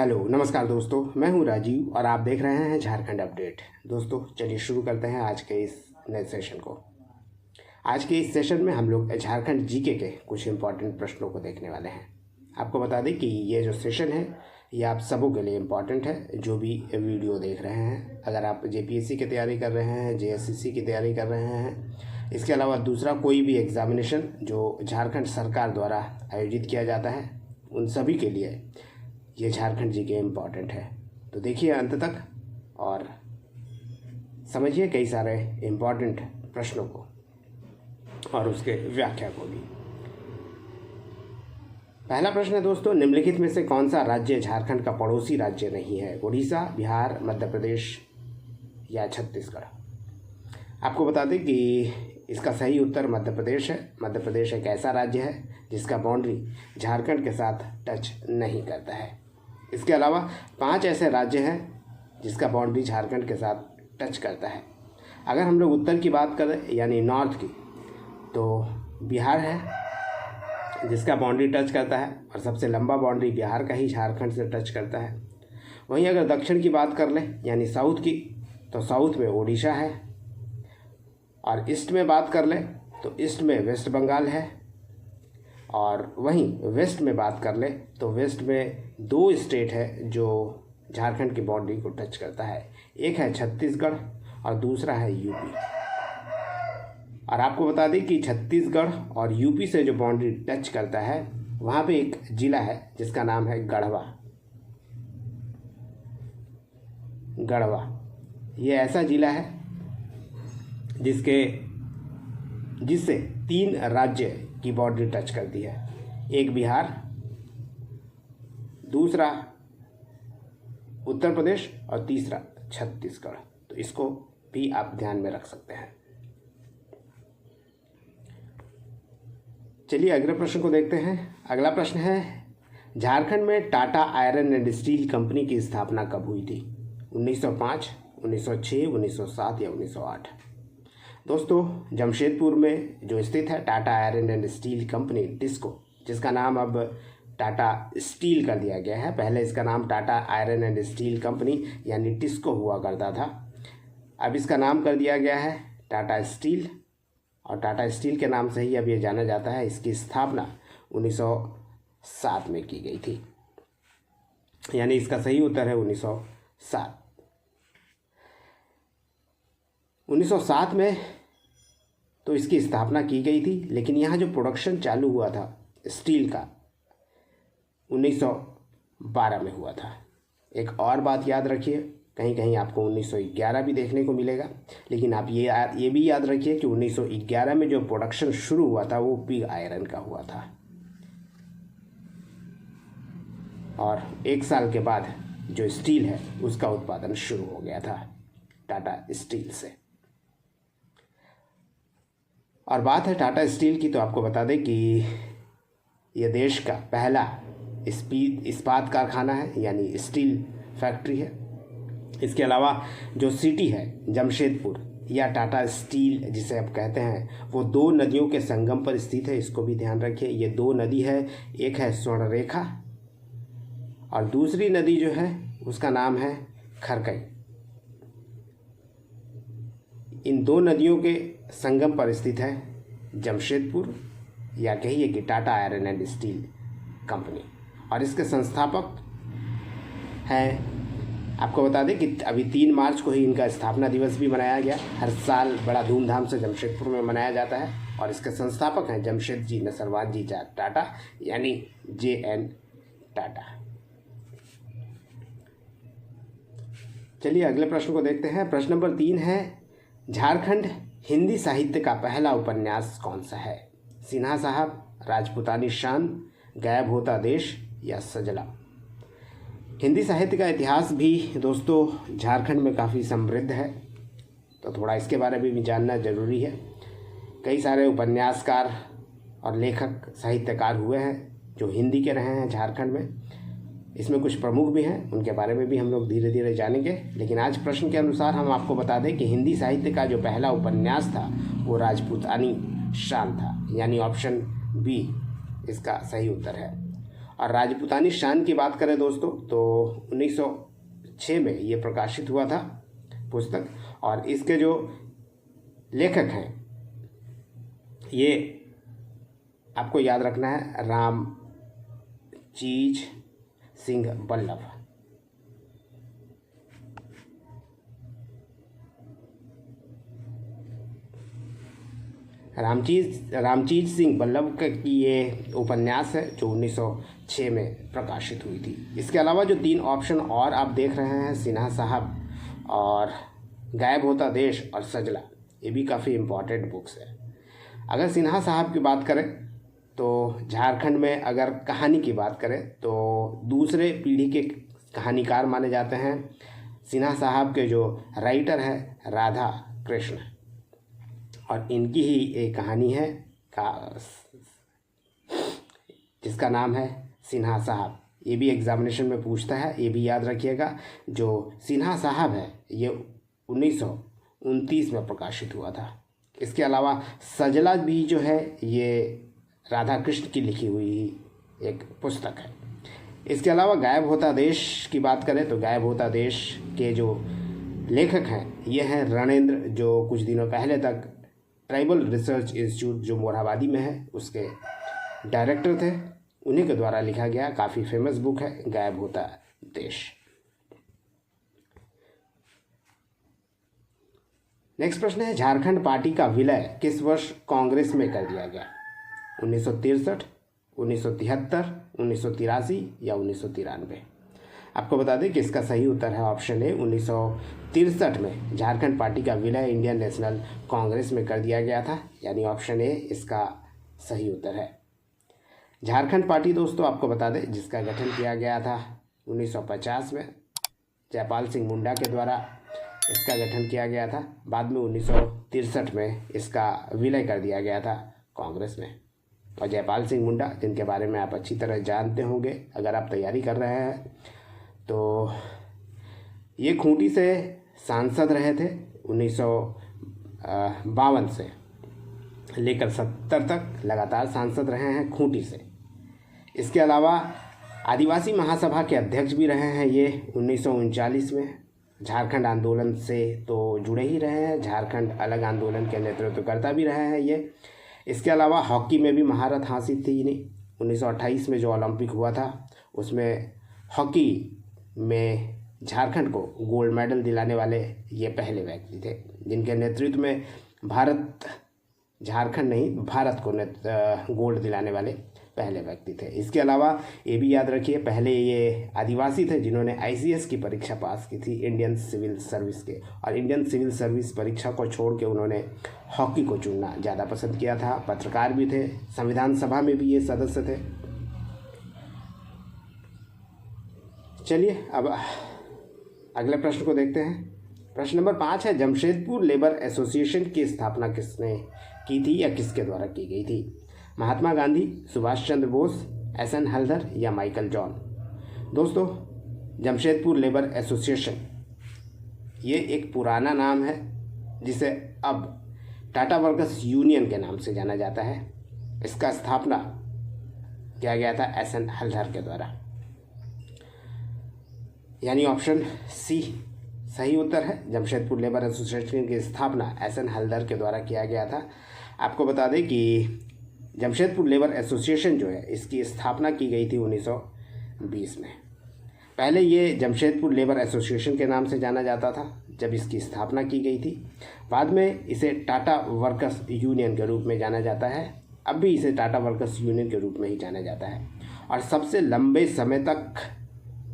Hello नमस्कार दोस्तों, मैं हूं राजीव और आप देख रहे हैं झारखंड अपडेट। दोस्तों चलिए शुरू करते हैं आज के इस नए सेशन को। आज के इस सेशन में हम लोग झारखंड जीके के कुछ इम्पॉर्टेंट प्रश्नों को देखने वाले हैं। आपको बता दें कि ये जो सेशन है ये आप सबों के लिए इम्पॉर्टेंट है जो भी वीडियो देख रहे हैं। अगर आप जेपीएससी की तैयारी कर रहे हैं, जेएसएससी की तैयारी कर रहे हैं, इसके अलावा दूसरा कोई भी एग्ज़ामिनेशन जो झारखंड सरकार द्वारा आयोजित किया जाता है, उन सभी के लिए ये झारखंड जीके इम्पॉर्टेंट है। तो देखिए अंत तक और समझिए कई सारे इम्पॉर्टेंट प्रश्नों को और उसके व्याख्या को भी। पहला प्रश्न है दोस्तों, निम्नलिखित में से कौन सा राज्य झारखंड का पड़ोसी राज्य नहीं है? उड़ीसा, बिहार, मध्य प्रदेश या छत्तीसगढ़? आपको बता दें कि इसका सही उत्तर मध्य प्रदेश है। मध्य प्रदेश एक ऐसा राज्य है जिसका बाउंड्री झारखंड के साथ टच नहीं करता है। इसके अलावा 5 ऐसे राज्य हैं जिसका बाउंड्री झारखंड के साथ टच करता है। अगर हम लोग उत्तर की बात करें यानी नॉर्थ की, तो बिहार है जिसका बाउंड्री टच करता है और सबसे लंबा बाउंड्री बिहार का ही झारखंड से टच करता है। वहीं अगर दक्षिण की बात कर लें यानी साउथ की, तो साउथ में उड़ीसा है और ईस्ट में बात कर लें तो ईस्ट में वेस्ट बंगाल है और वहीं वेस्ट में बात कर ले तो वेस्ट में 2 स्टेट है जो झारखंड की बाउंड्री को टच करता है। एक है छत्तीसगढ़ और दूसरा है यूपी। और आपको बता दें कि छत्तीसगढ़ और यूपी से जो बाउंड्री टच करता है वहाँ पे एक ज़िला है जिसका नाम है गढ़वा। गढ़वा ये ऐसा ज़िला है जिससे 3 राज्य की बाउंड्री टच करती है। एक बिहार, दूसरा उत्तर प्रदेश और तीसरा छत्तीसगढ़। तो इसको भी आप ध्यान में रख सकते हैं। चलिए अगले प्रश्न को देखते हैं। अगला प्रश्न है, झारखंड में Tata iron and steel company की स्थापना कब हुई थी? 1905, 1906, 1907 या 1908? दोस्तों जमशेदपुर में जो स्थित है Tata iron and steel company TISCO, जिसका नाम अब टाटा स्टील कर दिया गया है। पहले इसका नाम Tata iron and steel company यानी टिस्को हुआ करता था। अब इसका नाम कर दिया गया है टाटा स्टील और टाटा स्टील के नाम से ही अब ये जाना जाता है। इसकी स्थापना 1907 में की गई थी, यानी इसका सही उत्तर है 1907। 1907 में तो इसकी स्थापना की गई थी, लेकिन यहाँ जो प्रोडक्शन चालू हुआ था स्टील का 1912 में हुआ था। एक और बात याद रखिए, कहीं कहीं आपको 1911 भी देखने को मिलेगा, लेकिन आप ये भी याद रखिए कि 1911 में जो प्रोडक्शन शुरू हुआ था वो पिग आयरन का हुआ था और 1 साल के बाद जो स्टील है उसका उत्पादन शुरू हो गया था टाटा स्टील से। और बात है टाटा स्टील की, तो आपको बता दें कि यह देश का पहला इस्पात कारखाना है यानी स्टील फैक्ट्री है। इसके अलावा जो सिटी है जमशेदपुर या टाटा स्टील जिसे आप कहते हैं, वो 2 नदियों के संगम पर स्थित है। इसको भी ध्यान रखिए। ये 2 नदी है, एक है स्वर्णरेखा और दूसरी नदी जो है उसका नाम है खरकई। इन 2 नदियों के संगम पर स्थित है जमशेदपुर या कहिए कि Tata iron and steel company और इसके संस्थापक हैं। आपको बता दें कि अभी 3 मार्च को ही इनका स्थापना दिवस भी मनाया गया। हर साल बड़ा धूमधाम से जमशेदपुर में मनाया जाता है और इसके संस्थापक हैं जमशेद जी नसरवान जी टाटा यानी JN टाटा। चलिए अगले प्रश्न को देखते हैं। प्रश्न नंबर 3 है, झारखंड हिंदी साहित्य का पहला उपन्यास कौन सा है? सिन्हा साहब, राजपूतानी शान, गायब होता देश या सजला? हिंदी साहित्य का इतिहास भी दोस्तों झारखंड में काफ़ी समृद्ध है, तो थोड़ा इसके बारे में भी जानना ज़रूरी है। कई सारे उपन्यासकार और लेखक साहित्यकार हुए हैं जो हिंदी के रहे हैं झारखंड में। इसमें कुछ प्रमुख भी हैं, उनके बारे में भी हम लोग धीरे धीरे जानेंगे। लेकिन आज प्रश्न के अनुसार हम आपको बता दें कि हिंदी साहित्य का जो पहला उपन्यास था वो राजपूतानी शान था, यानी ऑप्शन बी इसका सही उत्तर है। और राजपूतानी शान की बात करें दोस्तों तो 1906 में ये प्रकाशित हुआ था पुस्तक। और इसके जो लेखक हैं ये आपको याद रखना है, रामचीज सिंह बल्लभ। रामचीज सिंह बल्लभ की ये उपन्यास है जो 1906 में प्रकाशित हुई थी। इसके अलावा जो 3 ऑप्शन और आप देख रहे हैं, सिन्हा साहब और गायब होता देश और सजला, ये भी काफ़ी इम्पॉर्टेंट बुक्स है। अगर सिन्हा साहब की बात करें तो झारखंड में अगर कहानी की बात करें तो दूसरे पीढ़ी के कहानीकार माने जाते हैं। सिन्हा साहब के जो राइटर हैं राधा कृष्ण, और इनकी ही एक कहानी है जिसका नाम है सिन्हा साहब। ये भी एग्जामिनेशन में पूछता है, ये भी याद रखिएगा। जो सिन्हा साहब है ये 1929 में प्रकाशित हुआ था। इसके अलावा सजला भी जो है ये राधा कृष्ण की लिखी हुई एक पुस्तक है। इसके अलावा गायब होता देश की बात करें तो गायब होता देश के जो लेखक हैं ये हैं रणेंद्र, जो कुछ दिनों पहले तक ट्राइबल रिसर्च इंस्टीट्यूट जो मोरहाबादी में है उसके डायरेक्टर थे। उन्हीं के द्वारा लिखा गया काफ़ी फेमस बुक है गायब होता देश। नेक्स्ट प्रश्न है, झारखंड पार्टी का विलय किस वर्ष कांग्रेस में कर दिया गया? 1963, 1973, 1983 या 1993? आपको बता दें कि इसका सही उत्तर है ऑप्शन ए, 1963 में झारखंड पार्टी का विलय इंडियन नेशनल कांग्रेस में कर दिया गया था, यानी ऑप्शन ए इसका सही उत्तर है। झारखंड पार्टी दोस्तों आपको बता दें जिसका गठन किया गया था 1950 में जयपाल सिंह मुंडा के द्वारा इसका गठन किया गया था। बाद में 1963 में इसका विलय कर दिया गया था कांग्रेस में। और जयपाल सिंह मुंडा जिनके बारे में आप अच्छी तरह जानते होंगे अगर आप तैयारी कर रहे हैं, तो ये खूंटी से सांसद रहे थे 1952 से लेकर 70 तक लगातार सांसद रहे हैं खूंटी से। इसके अलावा आदिवासी महासभा के अध्यक्ष भी रहे हैं ये 1939 में। झारखंड आंदोलन से तो जुड़े ही रहे हैं, झारखंड अलग आंदोलन के नेतृत्वकर्ता भी रहे हैं ये। इसके अलावा हॉकी में भी महारत हासिल थी इन्हें। 1928 में जो ओलंपिक हुआ था उसमें हॉकी में झारखंड को गोल्ड मेडल दिलाने वाले ये पहले व्यक्ति थे जिनके नेतृत्व में भारत, झारखंड नहीं भारत को गोल्ड दिलाने वाले पहले व्यक्ति थे। इसके अलावा ये भी याद रखिए पहले ये आदिवासी थे जिन्होंने ICS की परीक्षा पास की थी इंडियन सिविल सर्विस के, और इंडियन सिविल सर्विस परीक्षा को छोड़ के उन्होंने हॉकी को चुनना ज़्यादा पसंद किया था। पत्रकार भी थे, संविधान सभा में भी ये सदस्य थे। चलिए अब अगले प्रश्न को देखते हैं। प्रश्न नंबर 5 है, जमशेदपुर लेबर एसोसिएशन की स्थापना किसने की थी या किसके द्वारा की गई थी? महात्मा गांधी, सुभाष चंद्र बोस, SN हल्दर या माइकल जॉन? दोस्तों जमशेदपुर लेबर एसोसिएशन ये एक पुराना नाम है जिसे अब टाटा वर्कर्स यूनियन के नाम से जाना जाता है। इसका स्थापना किया गया था SN हल्दर के द्वारा, यानी ऑप्शन सी सही उत्तर है। जमशेदपुर लेबर एसोसिएशन की स्थापना SN हल्दर के द्वारा किया गया था। आपको बता दें कि जमशेदपुर लेबर एसोसिएशन जो है इसकी स्थापना की गई थी 1920 में। पहले ये जमशेदपुर लेबर एसोसिएशन के नाम से जाना जाता था जब इसकी स्थापना की गई थी। बाद में इसे टाटा वर्कर्स यूनियन के रूप में जाना जाता है। अब भी इसे टाटा वर्कर्स यूनियन के रूप में ही जाना जाता है। और सबसे लंबे समय तक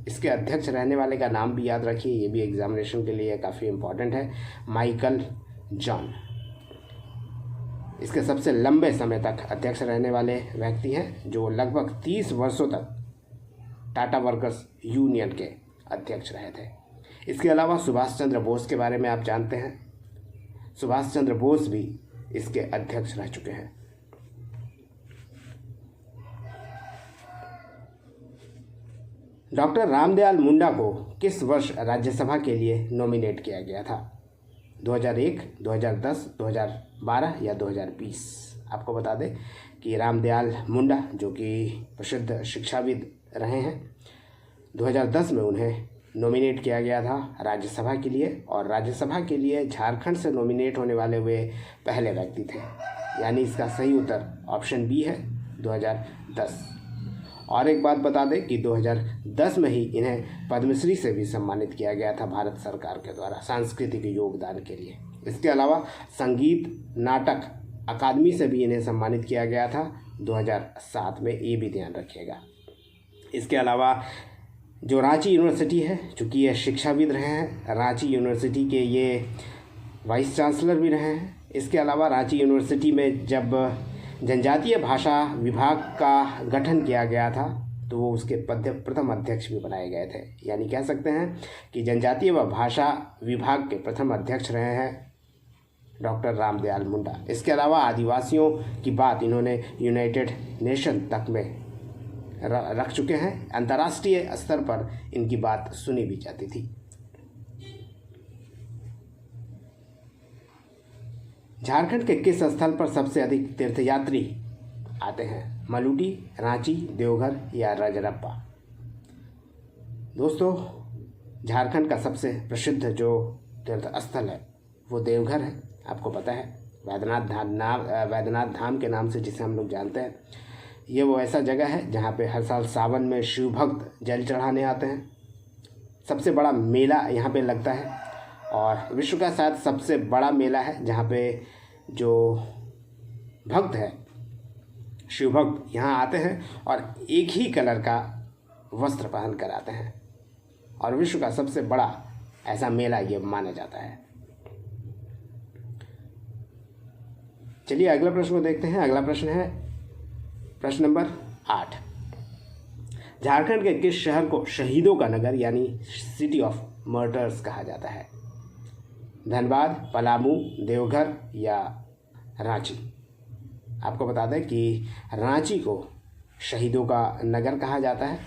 इसके अध्यक्ष रहने वाले का नाम भी याद रखिए, ये भी एग्जामिनेशन के लिए काफ़ी इम्पोर्टेंट है, माइकल जॉन। इसके सबसे लंबे समय तक अध्यक्ष रहने वाले व्यक्ति हैं जो लगभग 30 वर्षों तक टाटा वर्कर्स यूनियन के अध्यक्ष रहे थे। इसके अलावा सुभाष चंद्र बोस के बारे में आप जानते हैं, सुभाष चंद्र बोस भी इसके अध्यक्ष रह चुके हैं। डॉक्टर रामदयाल मुंडा को किस वर्ष राज्यसभा के लिए नॉमिनेट किया गया था? 2001, 2010, 2012 या 2020? आपको बता दें कि रामदयाल मुंडा जो कि प्रसिद्ध शिक्षाविद रहे हैं, 2010 में उन्हें नॉमिनेट किया गया था राज्यसभा के लिए, और राज्यसभा के लिए झारखंड से नॉमिनेट होने वाले वे पहले व्यक्ति थे। यानी इसका सही उत्तर ऑप्शन बी है, 2010। और एक बात बता दें कि 2010 में ही इन्हें पद्मश्री से भी सम्मानित किया गया था भारत सरकार के द्वारा सांस्कृतिक योगदान के लिए। इसके अलावा संगीत नाटक अकादमी से भी इन्हें सम्मानित किया गया था 2007 में, ये भी ध्यान रखिएगा। इसके अलावा जो रांची यूनिवर्सिटी है, चूँकि ये शिक्षाविद रहे हैं, रांची यूनिवर्सिटी के ये वाइस चांसलर भी रहे हैं। इसके अलावा रांची यूनिवर्सिटी में जब जनजातीय भाषा विभाग का गठन किया गया था तो वो उसके प्रथम अध्यक्ष भी बनाए गए थे। यानी कह सकते हैं कि जनजातीय व भाषा विभाग के प्रथम अध्यक्ष रहे हैं डॉक्टर रामदयाल मुंडा। इसके अलावा आदिवासियों की बात इन्होंने यूनाइटेड नेशन तक में रख चुके हैं। अंतर्राष्ट्रीय स्तर पर इनकी बात सुनी भी जाती थी। झारखंड के किस स्थल पर सबसे अधिक तीर्थयात्री आते हैं? मलूटी, रांची, देवघर या रजरप्पा? दोस्तों, झारखंड का सबसे प्रसिद्ध जो तीर्थ स्थल है वो देवघर है। आपको पता है वैद्यनाथ धाम के नाम से जिसे हम लोग जानते हैं। ये वो ऐसा जगह है जहाँ पे हर साल सावन में शिव भक्त जल चढ़ाने आते हैं। सबसे बड़ा मेला यहाँ पे लगता है और विश्व का शायद सबसे बड़ा मेला है जहाँ पे जो भक्त है, शिव भक्त यहाँ आते हैं और एक ही कलर का वस्त्र पहन कर आते हैं और विश्व का सबसे बड़ा ऐसा मेला ये माना जाता है। चलिए अगला प्रश्न को देखते हैं। अगला प्रश्न है प्रश्न नंबर 8। झारखंड के किस शहर को शहीदों का नगर यानी सिटी ऑफ मर्टर्स कहा जाता है? धनबाद, पलामू, देवघर या रांची? आपको बता दें कि रांची को शहीदों का नगर कहा जाता है,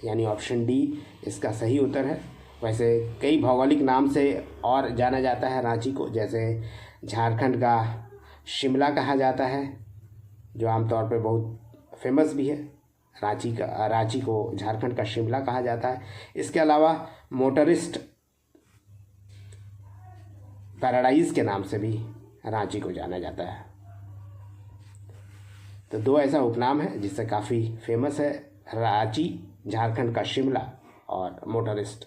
यानी ऑप्शन डी इसका सही उत्तर है। वैसे कई भौगोलिक नाम से और जाना जाता है रांची को, जैसे झारखंड का शिमला कहा जाता है, जो आमतौर पर बहुत फेमस भी है। रांची को झारखंड का शिमला कहा जाता है। इसके अलावा मोटरिस्ट पैराडाइज के नाम से भी रांची को जाना जाता है। तो दो ऐसा उपनाम है जिससे काफ़ी फेमस है, रांची झारखंड का शिमला और मोटरिस्ट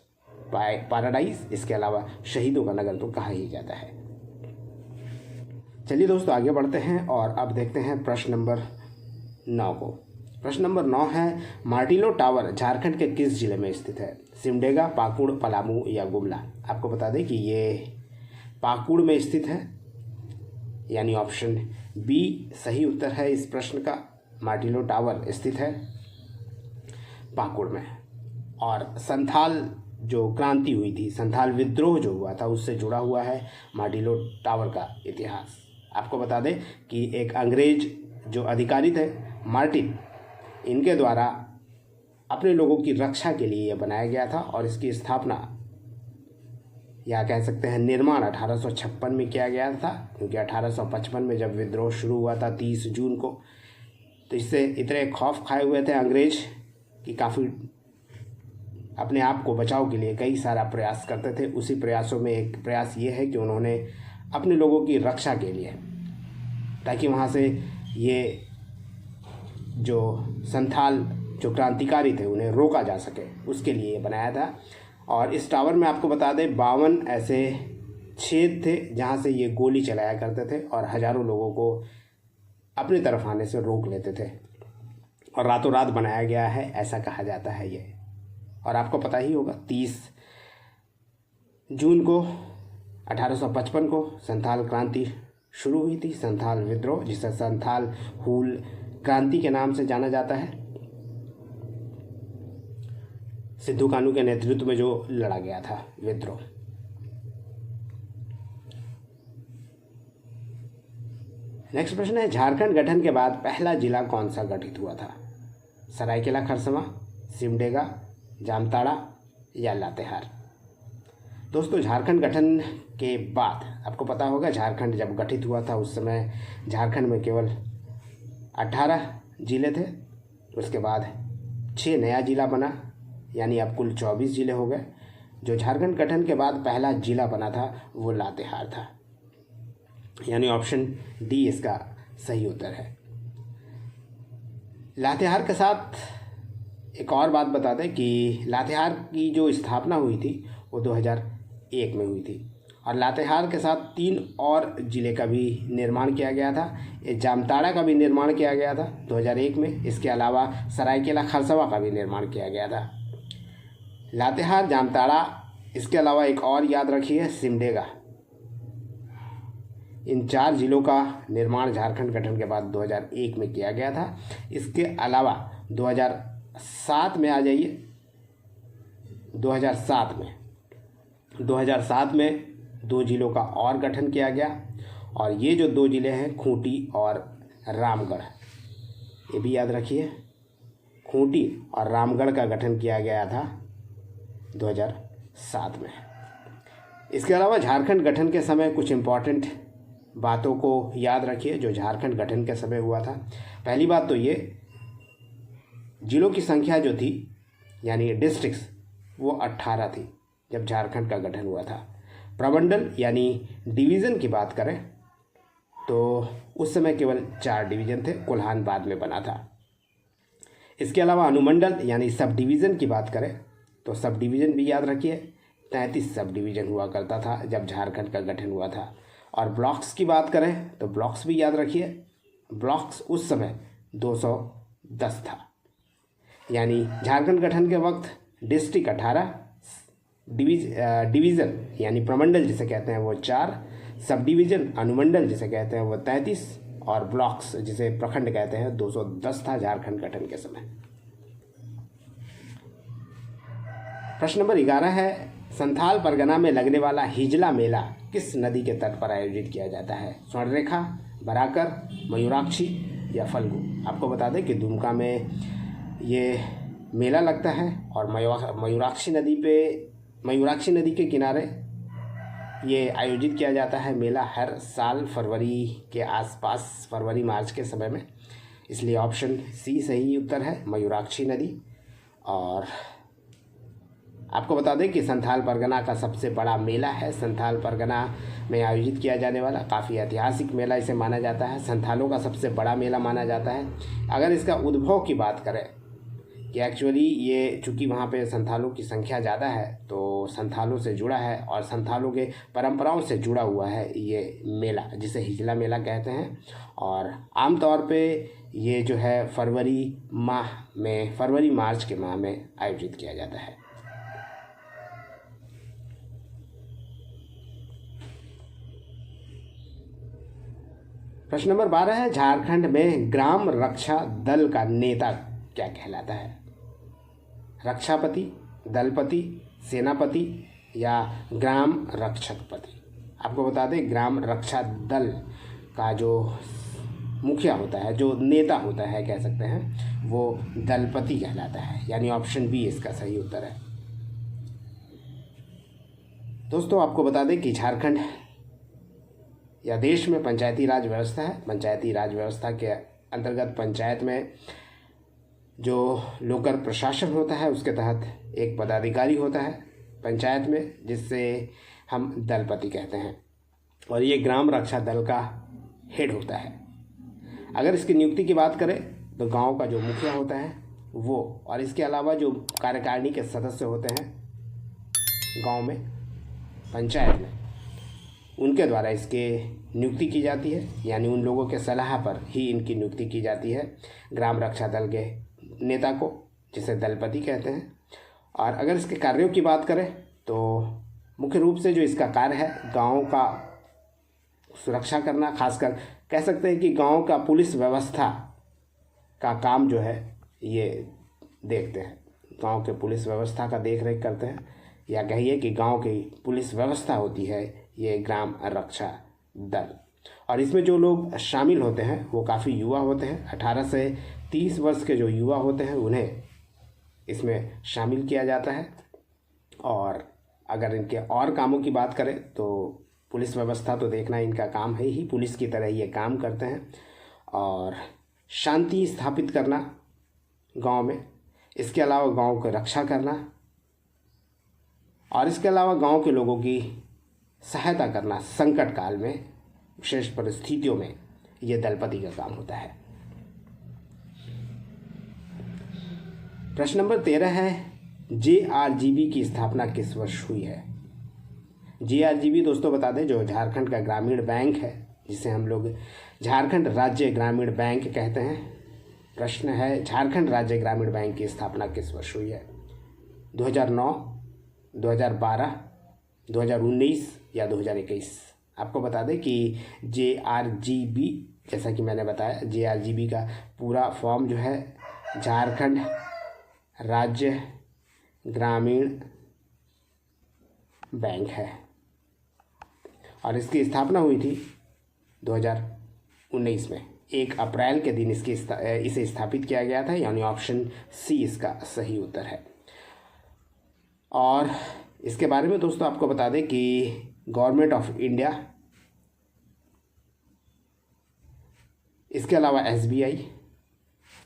पैराडाइज। इसके अलावा शहीदों का नगर तो कहा ही जाता है। चलिए दोस्तों आगे बढ़ते हैं और अब देखते हैं प्रश्न नंबर 9 को। प्रश्न नंबर 9 है, मार्टिलो टावर झारखंड के किस जिले में स्थित है? सिमडेगा, पाकुड़, पलामू या गुमला? आपको बता दें कि ये पाकुड़ में स्थित है, यानी ऑप्शन बी सही उत्तर है इस प्रश्न का। मार्टिलो टावर स्थित है पाकुड़ में। और संथाल जो क्रांति हुई थी, संथाल विद्रोह जो हुआ था, उससे जुड़ा हुआ है मार्टिलो टावर का इतिहास। आपको बता दें कि एक अंग्रेज जो अधिकारी थे मार्टिन, इनके द्वारा अपने लोगों की रक्षा के लिए यह बनाया गया था और इसकी स्थापना या कह सकते हैं निर्माण 1856 में किया गया था, क्योंकि 1855 में जब विद्रोह शुरू हुआ था 30 जून को, तो इससे इतने खौफ खाए हुए थे अंग्रेज कि काफ़ी अपने आप को बचाव के लिए कई सारा प्रयास करते थे। उसी प्रयासों में एक प्रयास ये है कि उन्होंने अपने लोगों की रक्षा के लिए, ताकि वहाँ से ये जो संथाल जो क्रांतिकारी थे उन्हें रोका जा सके, उसके लिए बनाया था। और इस टावर में आपको बता दें 52 ऐसे छेद थे जहाँ से ये गोली चलाया करते थे और हज़ारों लोगों को अपनी तरफ आने से रोक लेते थे, और रातों रात बनाया गया है ऐसा कहा जाता है ये। और आपको पता ही होगा 30 जून को 1855 को संथाल क्रांति शुरू हुई थी, संथाल विद्रोह, जिसे संथाल हूल क्रांति के नाम से जाना जाता है। सिद्धू कानू के नेतृत्व में जो लड़ा गया था विद्रोह। नेक्स्ट प्रश्न है, झारखंड गठन के बाद पहला जिला कौन सा गठित हुआ था? सरायकेला खरसावां, सिमडेगा, जामताड़ा या लातेहार? दोस्तों, झारखंड गठन के बाद आपको पता होगा झारखंड जब गठित हुआ था उस समय झारखंड में केवल 18 जिले थे, उसके बाद 6 नया जिला बना, यानी अब कुल 24 जिले हो गए। जो झारखंड गठन के बाद पहला जिला बना था वो लातेहार था, यानी ऑप्शन डी इसका सही उत्तर है। लातेहार के साथ एक और बात बता दें कि लातेहार की जो स्थापना हुई थी वो 2001 में हुई थी, और लातेहार के साथ 3 और ज़िले का भी निर्माण किया गया था। जामताड़ा का भी निर्माण किया गया था 2001 में। इसके अलावा सरायकेला खरसवा का भी निर्माण किया गया था। लातेहार, जामताड़ा, इसके अलावा एक और याद रखिए, सिमडेगा। इन 4 ज़िलों का निर्माण झारखंड गठन के बाद 2001 में किया गया था। इसके अलावा 2007 में आ जाइए, 2007 में 2 ज़िलों का और गठन किया गया, और ये जो 2 ज़िले हैं खूंटी और रामगढ़, ये भी याद रखिए, खूंटी और रामगढ़ का गठन किया गया था 2007 में। इसके अलावा झारखंड गठन के समय कुछ इम्पॉर्टेंट बातों को याद रखिए जो झारखंड गठन के समय हुआ था। पहली बात तो ये, जिलों की संख्या जो थी यानी डिस्ट्रिक्ट्स वो 18 थी जब झारखंड का गठन हुआ था। प्रमंडल यानी डिवीज़न की बात करें तो उस समय केवल 4 डिवीज़न थे, कोल्हान बाद में बना था। इसके अलावा अनुमंडल यानी सब डिवीज़न की बात करें तो सब डिवीज़न भी याद रखिए, 33 सब डिवीज़न हुआ करता था जब झारखंड का गठन हुआ था। और ब्लॉक्स की बात करें तो ब्लॉक्स भी याद रखिए, ब्लॉक्स उस समय 210 था। यानी झारखंड गठन के वक्त डिस्ट्रिक्ट 18, डिवीज़न यानी प्रमंडल जिसे कहते हैं वो 4, सब डिवीज़न अनुमंडल जिसे कहते हैं वो 33, और ब्लॉक्स जिसे प्रखंड कहते हैं 210 था झारखंड गठन के समय। प्रश्न नंबर 11 है, संथाल परगना में लगने वाला हिजला मेला किस नदी के तट पर आयोजित किया जाता है? स्वर्णरेखा, बराकर, मयूराक्षी या फल्गु? आपको बता दें कि दुमका में ये मेला लगता है, और मयूराक्षी नदी के किनारे ये आयोजित किया जाता है मेला हर साल फरवरी के आसपास, फरवरी मार्च के समय में। इसलिए ऑप्शन सी सही उत्तर है, मयूराक्षी नदी। और आपको बता दें कि संथाल परगना का सबसे बड़ा मेला है, संथाल परगना में आयोजित किया जाने वाला काफ़ी ऐतिहासिक मेला इसे माना जाता है, संथालों का सबसे बड़ा मेला माना जाता है। अगर इसका उद्भव की बात करें कि एक्चुअली ये चूँकि वहाँ पे संथालों की संख्या ज़्यादा है तो संथालों से जुड़ा है और संथालों के परंपराओं से जुड़ा हुआ है ये मेला, जिसे हिजला मेला कहते हैं। और आमतौर पे ये जो है फरवरी मार्च के माह में आयोजित किया जाता है। प्रश्न नंबर 12 है, झारखंड में ग्राम रक्षा दल का नेता क्या कहलाता है? रक्षापति, दलपति, सेनापति या ग्राम रक्षकपति? आपको बता दें ग्राम रक्षा दल का जो मुखिया होता है, जो नेता होता है कह सकते हैं, वो दलपति कहलाता है, यानी ऑप्शन बी इसका सही उत्तर है। दोस्तों आपको बता दें कि झारखंड या देश में पंचायती राज व्यवस्था है। पंचायती राज व्यवस्था के अंतर्गत पंचायत में जो लोकर प्रशासन होता है उसके तहत एक पदाधिकारी होता है पंचायत में, जिससे हम दलपति कहते हैं, और ये ग्राम रक्षा दल का हेड होता है। अगर इसकी नियुक्ति की बात करें तो गांव का जो मुखिया होता है वो, और इसके अलावा जो कार्यकारिणी के सदस्य होते हैं गांव में, पंचायत में, उनके द्वारा इसके नियुक्ति की जाती है, यानी उन लोगों के सलाह पर ही इनकी नियुक्ति की जाती है ग्राम रक्षा दल के नेता को, जिसे दलपति कहते हैं। और अगर इसके कार्यों की बात करें तो मुख्य रूप से जो इसका कार्य है गांव का सुरक्षा करना, खासकर कह सकते हैं कि गांव का पुलिस व्यवस्था का काम जो है ये देखते हैं, गांव के पुलिस व्यवस्था का देख रेख करते हैं, या कहिए कि गांव की पुलिस व्यवस्था होती है ये ग्राम रक्षा दल। और इसमें जो लोग शामिल होते हैं वो काफ़ी युवा होते हैं, 18 से 30 वर्ष के जो युवा होते हैं उन्हें इसमें शामिल किया जाता है। और अगर इनके और कामों की बात करें तो पुलिस व्यवस्था तो देखना इनका काम है ही, पुलिस की तरह ये काम करते हैं। और शांति स्थापित करना गांव में, इसके अलावा गांव को रक्षा करना और इसके अलावा गांव के लोगों की सहायता करना संकट काल में, विशेष परिस्थितियों में यह दलपति का काम होता है। प्रश्न नंबर 13 है, JRGB की स्थापना किस वर्ष हुई है? JRGB दोस्तों बता दें जो झारखंड का ग्रामीण बैंक है, जिसे हम लोग झारखंड राज्य ग्रामीण बैंक कहते हैं। प्रश्न है, झारखंड राज्य ग्रामीण बैंक की स्थापना किस वर्ष हुई है? 2009, 2012, 2019 या 2021? आपको बता दें कि JRGB, जैसा कि मैंने बताया, JRGB का पूरा फॉर्म जो है झारखंड राज्य ग्रामीण बैंक है और इसकी स्थापना हुई थी 2019 में। 1 अप्रैल के दिन इसे स्थापित किया गया था, यानी ऑप्शन सी इसका सही उत्तर है। और इसके बारे में दोस्तों आपको बता दें कि गवर्नमेंट ऑफ इंडिया, इसके अलावा SBI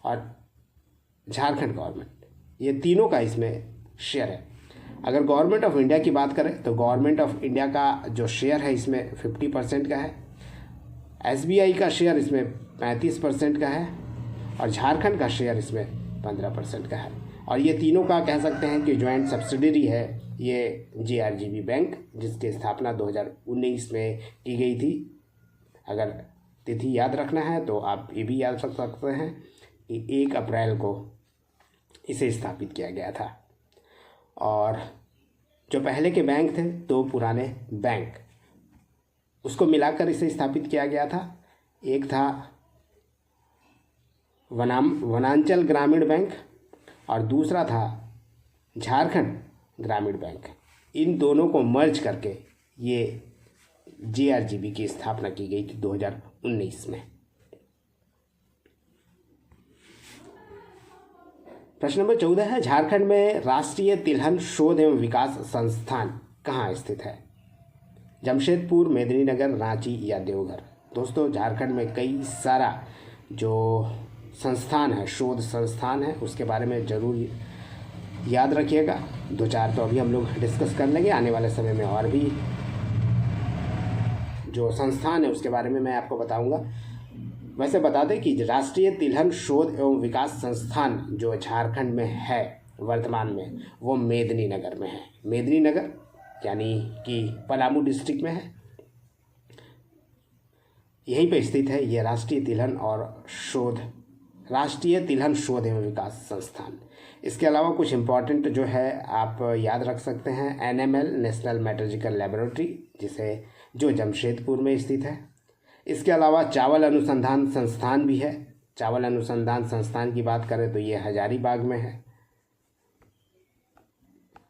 और झारखंड गवर्नमेंट, ये तीनों का इसमें शेयर है। अगर गवर्नमेंट ऑफ इंडिया की बात करें तो गवर्नमेंट ऑफ इंडिया का जो शेयर है इसमें 50% का है, SBI का शेयर इसमें 35% का है और झारखंड का शेयर इसमें 15% का है। और ये तीनों का कह सकते हैं कि ज्वाइंट सब्सिडरी है ये JRGB बैंक, जिसकी स्थापना 2019 में की गई थी। अगर तिथि याद रखना है तो आप ये भी याद रख सकते हैं कि 1 अप्रैल को इसे स्थापित किया गया था। और जो पहले के बैंक थे, 2 पुराने बैंक, उसको मिलाकर इसे स्थापित किया गया था। एक था वनांचल ग्रामीण बैंक और दूसरा था झारखंड ग्रामीण बैंक। इन दोनों को मर्ज करके ये JRGB की स्थापना की गई थी 2019 में। प्रश्न नंबर 14 है, झारखंड में राष्ट्रीय तिलहन शोध एवं विकास संस्थान कहाँ स्थित है? जमशेदपुर, मेदिनीनगर, रांची या देवघर? दोस्तों झारखंड में कई सारा जो संस्थान है, शोध संस्थान है, उसके बारे में ज़रूर याद रखिएगा। 2-4 तो अभी हम लोग डिस्कस कर लेंगे, आने वाले समय में और भी जो संस्थान है उसके बारे में मैं आपको बताऊंगा। वैसे बता दें कि राष्ट्रीय तिलहन शोध एवं विकास संस्थान जो झारखंड में है वर्तमान में, वो मेदिनीनगर में है। मेदिनीनगर यानी कि पलामू डिस्ट्रिक्ट में है, यहीं पे स्थित है ये राष्ट्रीय तिलहन शोध एवं विकास संस्थान। इसके अलावा कुछ इम्पॉर्टेंट जो है आप याद रख सकते हैं, NML नेशनल मेट्रोलॉजिकल लेबोरेटरी जो जमशेदपुर में स्थित है। इसके अलावा चावल अनुसंधान संस्थान भी है। चावल अनुसंधान संस्थान की बात करें तो ये हजारीबाग में है।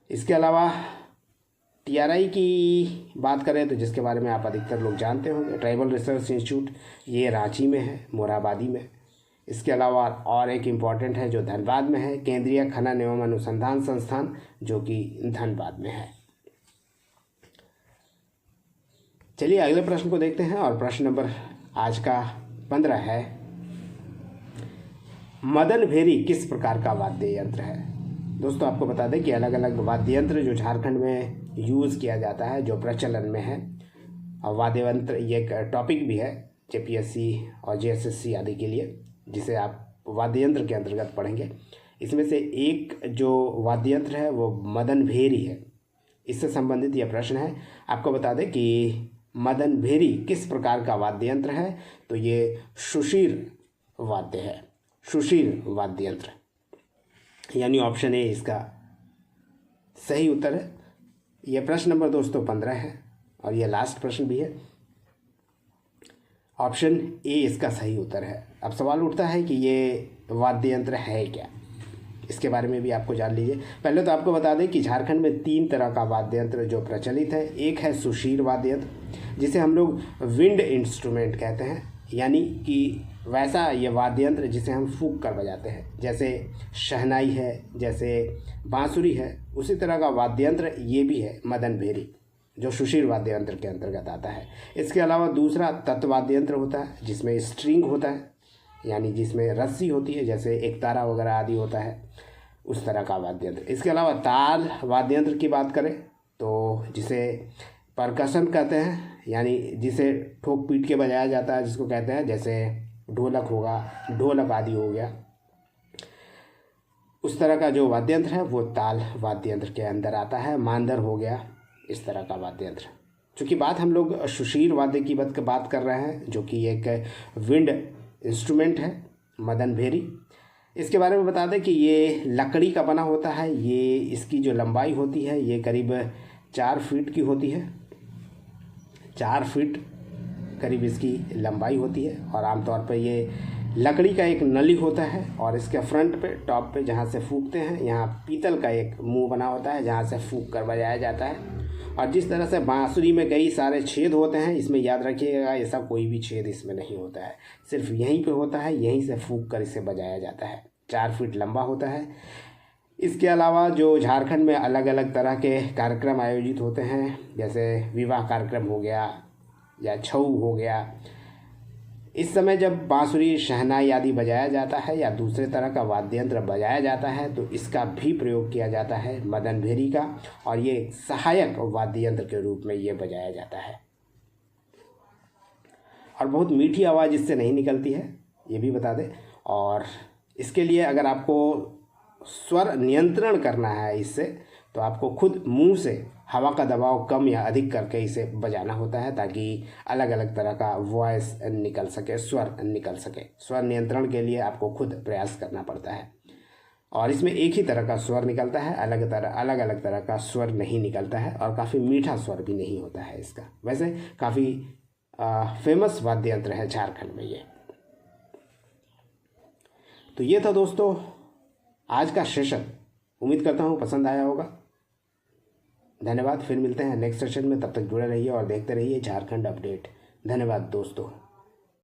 इसके अलावा TRI की बात करें तो जिसके बारे में आप अधिकतर लोग जानते होंगे, ट्राइबल रिसर्च इंस्टीट्यूट, ये रांची में है, मोरहाबादी में। इसके अलावा और एक इम्पॉर्टेंट है जो धनबाद में है, केंद्रीय खनन एवं अनुसंधान संस्थान, जो कि धनबाद में है। चलिए अगले प्रश्न को देखते हैं और प्रश्न नंबर आज का 15 है, मदन भेरी किस प्रकार का वाद्य यंत्र है? दोस्तों आपको बता दें कि अलग अलग वाद्य यंत्र जो झारखंड में यूज़ किया जाता है, जो प्रचलन में है, और वाद्य यंत्र ये एक टॉपिक भी है JPSC और JSSC आदि के लिए, जिसे आप वाद्य यंत्र के अंतर्गत पढ़ेंगे। इसमें से एक जो वाद्य यंत्र है वो मदन भेरी है। इससे संबंधित यह प्रश्न है। आपको बता दें कि मदन भेरी किस प्रकार का वाद्य यंत्र है, तो ये सुशीर वाद्य है, सुशीर वाद्य यंत्र, यानी ऑप्शन ए इसका सही उत्तर है। यह प्रश्न नंबर दोस्तों 15 है और यह लास्ट प्रश्न भी है। ऑप्शन ए इसका सही उत्तर है। अब सवाल उठता है कि ये वाद्य यंत्र है क्या, इसके बारे में भी आपको जान लीजिए। पहले तो आपको बता दें कि झारखंड में 3 तरह का वाद्य यंत्र जो प्रचलित है। एक है सुशीर वाद्य यंत्र, जिसे हम लोग विंड इंस्ट्रूमेंट कहते हैं, यानी कि वैसा ये वाद्य यंत्र जिसे हम फूंक कर बजाते हैं, जैसे शहनाई है, जैसे बांसुरी है, उसी तरह का वाद्य यंत्र ये भी है मदन भेरी, जो सुशीर वाद्य यंत्र के अंतर्गत आता है। इसके अलावा दूसरा तत्वाद्य यंत्र होता है, जिसमें स्ट्रिंग होता है, यानी जिसमें रस्सी होती है, जैसे एकतारा वगैरह आदि होता है, उस तरह का वाद्य यंत्र। इसके अलावा ताल वाद्य यंत्र की बात करें तो जिसे परकशन कहते हैं, यानी जिसे ठोक पीट के बजाया जाता है, जिसको कहते हैं, जैसे ढोलक होगा, ढोलक आदि हो गया, उस तरह का जो वाद्य यंत्र है वो ताल वाद्य यंत्र के अंदर आता है। मांदर हो गया, इस तरह का वाद्य यंत्र। चूँकि बात हम लोग सुशील वाद्य की बात कर रहे हैं, जो कि एक विंड इंस्ट्रूमेंट है, मदन भेरी। इसके बारे में बता दें कि ये लकड़ी का बना होता है। ये इसकी जो लंबाई होती है ये करीब 4 फीट की होती है, 4 फीट करीब इसकी लंबाई होती है। और आमतौर पर ये लकड़ी का एक नली होता है और इसके फ्रंट पे, टॉप पे जहाँ से फूंकते हैं, यहाँ पीतल का एक मुंह बना होता है जहाँ से फूंक कर बजाया जाता है। और जिस तरह से बांसुरी में कई सारे छेद होते हैं, इसमें याद रखिएगा ऐसा कोई भी छेद इसमें नहीं होता है, सिर्फ यहीं पे होता है, यहीं से फूंक कर इसे बजाया जाता है। 4 फीट लंबा होता है। इसके अलावा जो झारखंड में अलग अलग तरह के कार्यक्रम आयोजित होते हैं, जैसे विवाह कार्यक्रम हो गया या छऊ हो गया, इस समय जब बांसुरी, शहनाई आदि बजाया जाता है या दूसरे तरह का वाद्य यंत्र बजाया जाता है तो इसका भी प्रयोग किया जाता है, मदन भेरी का। और ये एक सहायक वाद्य यंत्र के रूप में ये बजाया जाता है। और बहुत मीठी आवाज़ इससे नहीं निकलती है, ये भी बता दें। और इसके लिए अगर आपको स्वर नियंत्रण करना है इससे, तो आपको खुद मुंह से हवा का दबाव कम या अधिक करके इसे बजाना होता है, ताकि अलग अलग तरह का वॉइस निकल सके, स्वर निकल सके। स्वर नियंत्रण के लिए आपको खुद प्रयास करना पड़ता है। और इसमें एक ही तरह का स्वर निकलता है, अलग अलग तरह का स्वर नहीं निकलता है। और काफ़ी मीठा स्वर भी नहीं होता है इसका। वैसे काफ़ी फेमस वाद्य यंत्र है झारखंड में ये। तो ये था दोस्तों आज का सेशन। उम्मीद करता हूँ पसंद आया होगा। धन्यवाद। फिर मिलते हैं नेक्स्ट सेशन में, तब तक जुड़े रहिए और देखते रहिए झारखंड अपडेट। धन्यवाद दोस्तों।